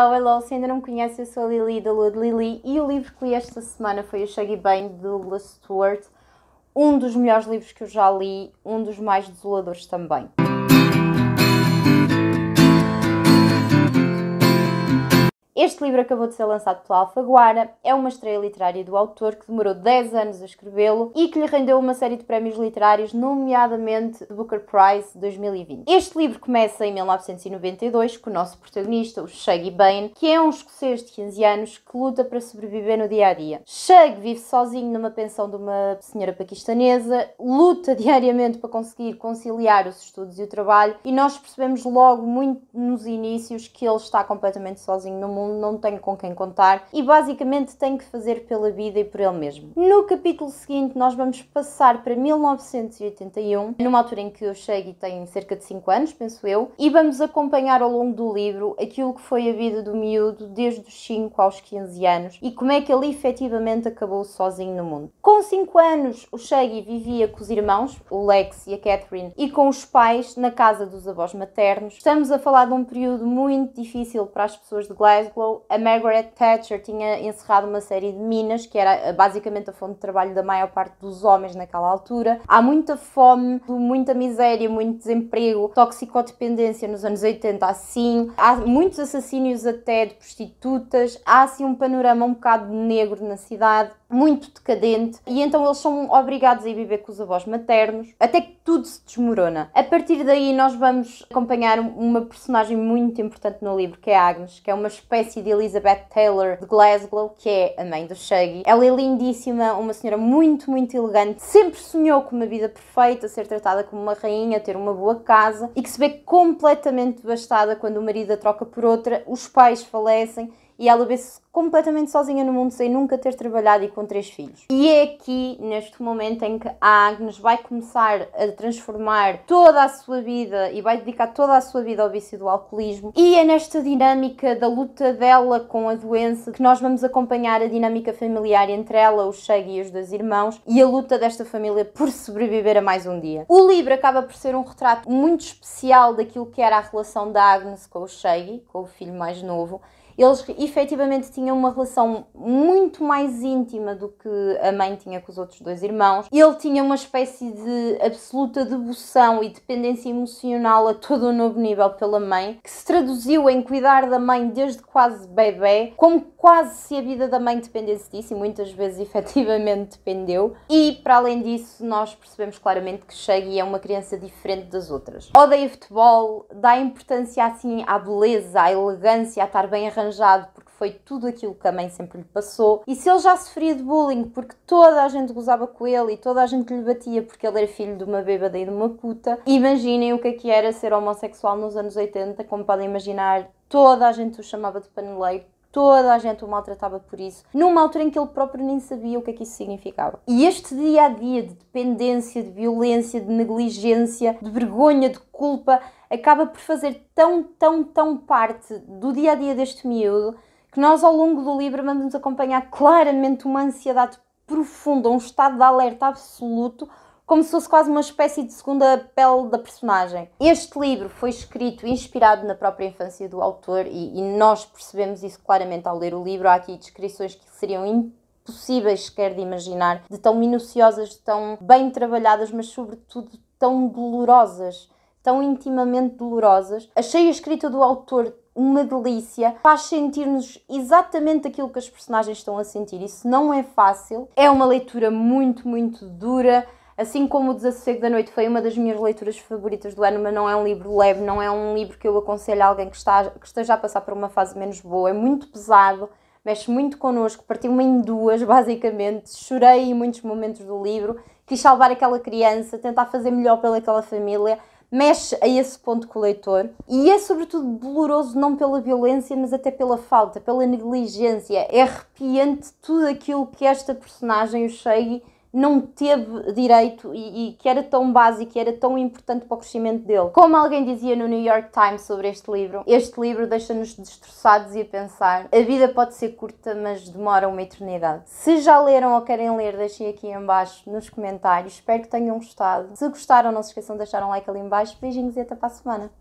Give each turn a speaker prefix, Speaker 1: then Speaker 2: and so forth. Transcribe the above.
Speaker 1: Hello! Se ainda não me conhece, eu sou a Lily da Lua de Lily e o livro que li esta semana foi o Shaggy Bane, de Douglas Stuart. Um dos melhores livros que eu já li, um dos mais desoladores também. Este livro acabou de ser lançado pela Alfaguara, é uma estreia literária do autor que demorou 10 anos a escrevê-lo e que lhe rendeu uma série de prémios literários, nomeadamente o Booker Prize 2020. Este livro começa em 1992 com o nosso protagonista, o Shaggy Bane, que é um escocês de 15 anos que luta para sobreviver no dia-a-dia. Shaggy vive sozinho numa pensão de uma senhora paquistanesa, luta diariamente para conseguir conciliar os estudos e o trabalho e nós percebemos logo muito nos inícios que ele está completamente sozinho no mundo, não tem com quem contar e basicamente tem que fazer pela vida e por ele mesmo. No capítulo seguinte nós vamos passar para 1981, numa altura em que o Shaggy tem cerca de 5 anos, penso eu, e vamos acompanhar ao longo do livro aquilo que foi a vida do miúdo desde os 5 aos 15 anos e como é que ele efetivamente acabou sozinho no mundo. Com 5 anos o Shaggy vivia com os irmãos, o Lex e a Catherine, e com os pais na casa dos avós maternos. Estamos a falar de um período muito difícil para as pessoas de Glasgow. A Margaret Thatcher tinha encerrado uma série de minas, que era basicamente a fonte de trabalho da maior parte dos homens naquela altura. Há muita fome, muita miséria, muito desemprego, toxicodependência nos anos 80, assim. Há muitos assassínios até de prostitutas. Há assim um panorama um bocado negro na cidade, muito decadente, e então eles são obrigados a ir viver com os avós maternos, até que tudo se desmorona. A partir daí nós vamos acompanhar uma personagem muito importante no livro, que é a Agnes, que é uma espécie de Elizabeth Taylor de Glasgow, que é a mãe do Shaggy. Ela é lindíssima, uma senhora muito, muito elegante, sempre sonhou com uma vida perfeita, ser tratada como uma rainha, ter uma boa casa, e que se vê completamente devastada quando o marido a troca por outra, os pais falecem, e ela vê-se completamente sozinha no mundo, sem nunca ter trabalhado e com 3 filhos. E é aqui, neste momento, em que a Agnes vai começar a transformar toda a sua vida e vai dedicar toda a sua vida ao vício do alcoolismo. E é nesta dinâmica da luta dela com a doença que nós vamos acompanhar a dinâmica familiar entre ela, o Shaggy e os 2 irmãos, e a luta desta família por sobreviver a mais um dia. O livro acaba por ser um retrato muito especial daquilo que era a relação da Agnes com o Shaggy, com o filho mais novo. Eles efetivamente tinham uma relação muito mais íntima do que a mãe tinha com os outros 2 irmãos. Ele tinha uma espécie de absoluta devoção e dependência emocional a todo um novo nível pela mãe, que se traduziu em cuidar da mãe desde quase bebê, como quase se a vida da mãe dependesse disso, e muitas vezes efetivamente dependeu. E para além disso nós percebemos claramente que Shaggy é uma criança diferente das outras. Odeia futebol, dá importância assim à beleza, à elegância, a estar bem arranjado, porque foi tudo aquilo que a mãe sempre lhe passou. E se ele já sofria de bullying porque toda a gente gozava com ele e toda a gente lhe batia porque ele era filho de uma bêbada e de uma puta, imaginem o que era ser homossexual nos anos 80, como podem imaginar, toda a gente o chamava de paneleiro, toda a gente o maltratava por isso, numa altura em que ele próprio nem sabia o que é que isso significava. E este dia-a-dia de dependência, de violência, de negligência, de vergonha, de culpa, acaba por fazer tão parte do dia-a-dia deste miúdo, que nós ao longo do livro vamos acompanhar claramente uma ansiedade profunda, um estado de alerta absoluto, como se fosse quase uma espécie de segunda pele da personagem. Este livro foi escrito inspirado na própria infância do autor e nós percebemos isso claramente ao ler o livro. Há aqui descrições que seriam impossíveis sequer de imaginar, de tão minuciosas, de tão bem trabalhadas, mas sobretudo tão dolorosas, tão intimamente dolorosas. Achei a escrita do autor uma delícia, faz sentir-nos exatamente aquilo que as personagens estão a sentir. Isso não é fácil, é uma leitura muito, muito dura. Assim como o Desassossego da Noite foi uma das minhas leituras favoritas do ano, mas não é um livro leve, não é um livro que eu aconselho a alguém que esteja a passar por uma fase menos boa. É muito pesado, mexe muito connosco, partiu-me em 2, basicamente. Chorei em muitos momentos do livro, quis salvar aquela criança, tentar fazer melhor pelaquela família. Mexe a esse ponto com o leitor e é sobretudo doloroso não pela violência, mas até pela falta, pela negligência. É arrepiante tudo aquilo que esta personagem, o Shaggy, não teve direito e que era tão básico, que era tão importante para o crescimento dele. Como alguém dizia no New York Times sobre este livro deixa-nos destroçados e a pensar: a vida pode ser curta, mas demora uma eternidade. Se já leram ou querem ler, deixem aqui em baixo nos comentários. Espero que tenham gostado. Se gostaram, não se esqueçam de deixar um like ali em baixo. Beijinhos e até para a semana.